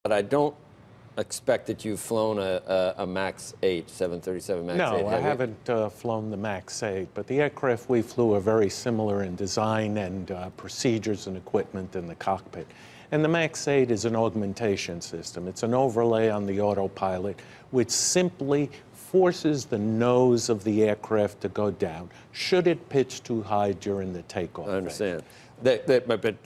But I don't expect that you've flown a MAX 8, 737 MAX 8. No, I haven't flown the MAX 8, but the aircraft we flew are very similar in design and procedures and equipment in the cockpit. And the MAX 8 is an augmentation system. It's an overlay on the autopilot, which simply forces the nose of the aircraft to go down should it pitch too high during the takeoff. I understand. But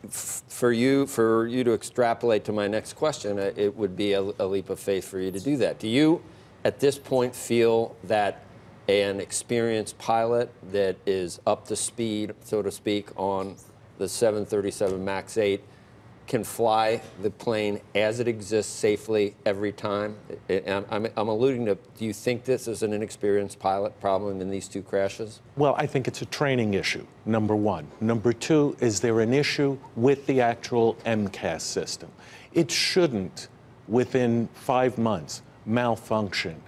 for you to extrapolate to my next question, it would be a leap of faith for you to do that. Do you, at this point, feel that an experienced pilot that is up to speed, so to speak, on the 737 MAX 8 can fly the plane as it exists safely every time? I'm alluding to, do you think this is an inexperienced pilot problem in these two crashes? Well, I think it's a training issue, number one. Number two, is there an issue with the actual MCAS system? It shouldn't, within 5 months, malfunction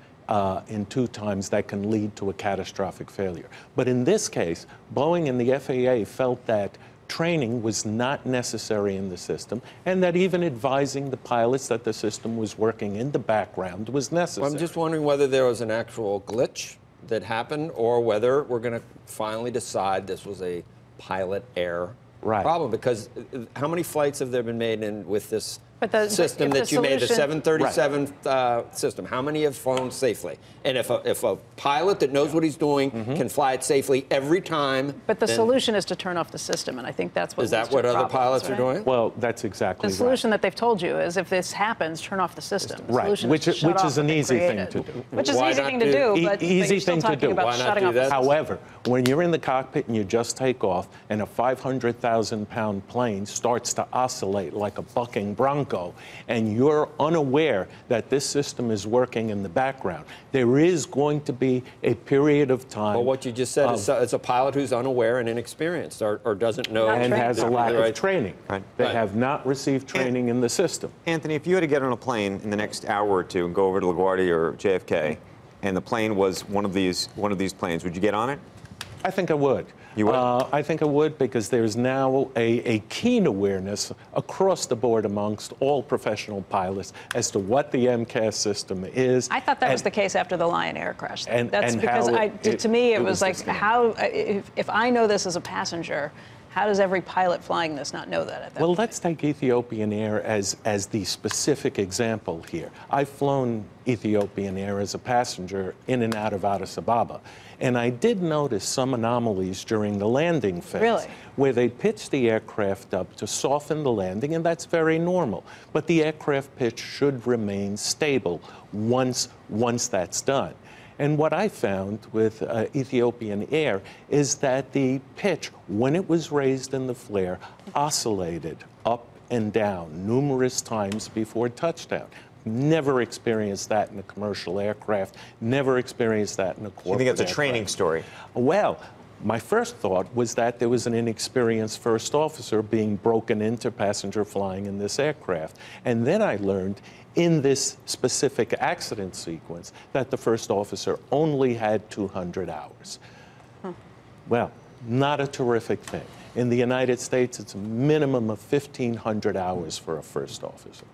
in 2 times that can lead to a catastrophic failure. But in this case, Boeing and the FAA felt that training was not necessary in the system, and that even advising the pilots that the system was working in the background was necessary. Well, I'm just wondering whether there was an actual glitch that happened, or whether we're going to finally decide this was a pilot error problem. Because how many flights have there been made with this system that you made, the 737 system? How many have flown safely? And if a pilot that knows what he's doing can fly it safely every time. But the solution is to turn off the system, and I think that's what. Is that what other pilots are doing? Well, that's exactly the solution that they've told you is if this happens, turn off the system. Right, which is an easy thing to do. Which is an easy thing to do, but you're still talking about shutting off the system. However, when you're in the cockpit and you just take off, and a 500,000-pound plane starts to oscillate like a bucking bronco, and you're unaware that this system is working in the background, there is going to be a period of time. Well, what you just said is it's a pilot who's unaware and inexperienced, or doesn't know. And has a lack of training. They have not received training in the system. Anthony, if you had to get on a plane in the next hour or two and go over to LaGuardia or JFK, and the plane was one of these planes, would you get on it? I think I would. You would? I think I would, because there's now a keen awareness across the board amongst all professional pilots as to what the MCAS system is. I thought that was the case after the Lion Air crash. That's because to me it was like, how if I know this as a passenger, how does every pilot flying this not know that at that point? Let's take Ethiopian Air as the specific example here. I've flown Ethiopian Air as a passenger in and out of Addis Ababa. And I did notice some anomalies during the landing phase, where they pitched the aircraft up to soften the landing, and that's very normal. But the aircraft pitch should remain stable once that's done. And what I found with Ethiopian Air is that the pitch, when it was raised in the flare, oscillated up and down numerous times before touchdown. Never experienced that in a commercial aircraft, never experienced that in a corporate You think it's a aircraft. training story? Well, my first thought was that there was an inexperienced first officer being broken into passenger flying in this aircraft. And then I learned in this specific accident sequence that the first officer only had 200 hours. Well, not a terrific thing. In the United States, it's a minimum of 1,500 hours for a first officer.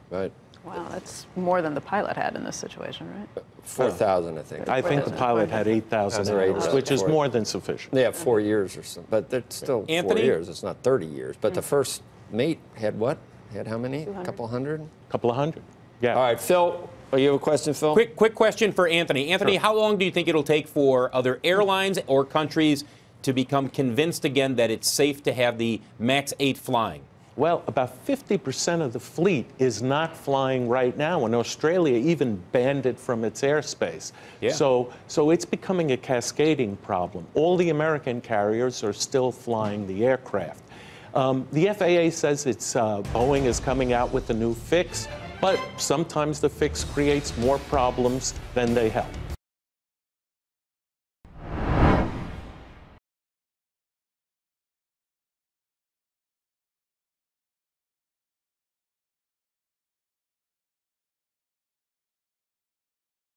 Right. Wow, that's more than the pilot had in this situation, right? 4,000, I think. I think the pilot had 8,000 hours, which is more than sufficient. They have 4 years or something, but it's still 4 years. It's not 30 years. But the first mate had what? Had how many? A couple hundred? Couple of hundred, yeah. All right, Phil, you have a question, Phil? Quick question for Anthony. Anthony, how long do you think it'll take for other airlines or countries to become convinced again that it's safe to have the MAX 8 flying? Well, about 50% of the fleet is not flying right now, and Australia even banned it from its airspace. Yeah. So it's becoming a cascading problem. All the American carriers are still flying the aircraft. The FAA says Boeing is coming out with a new fix, but sometimes the fix creates more problems than they help.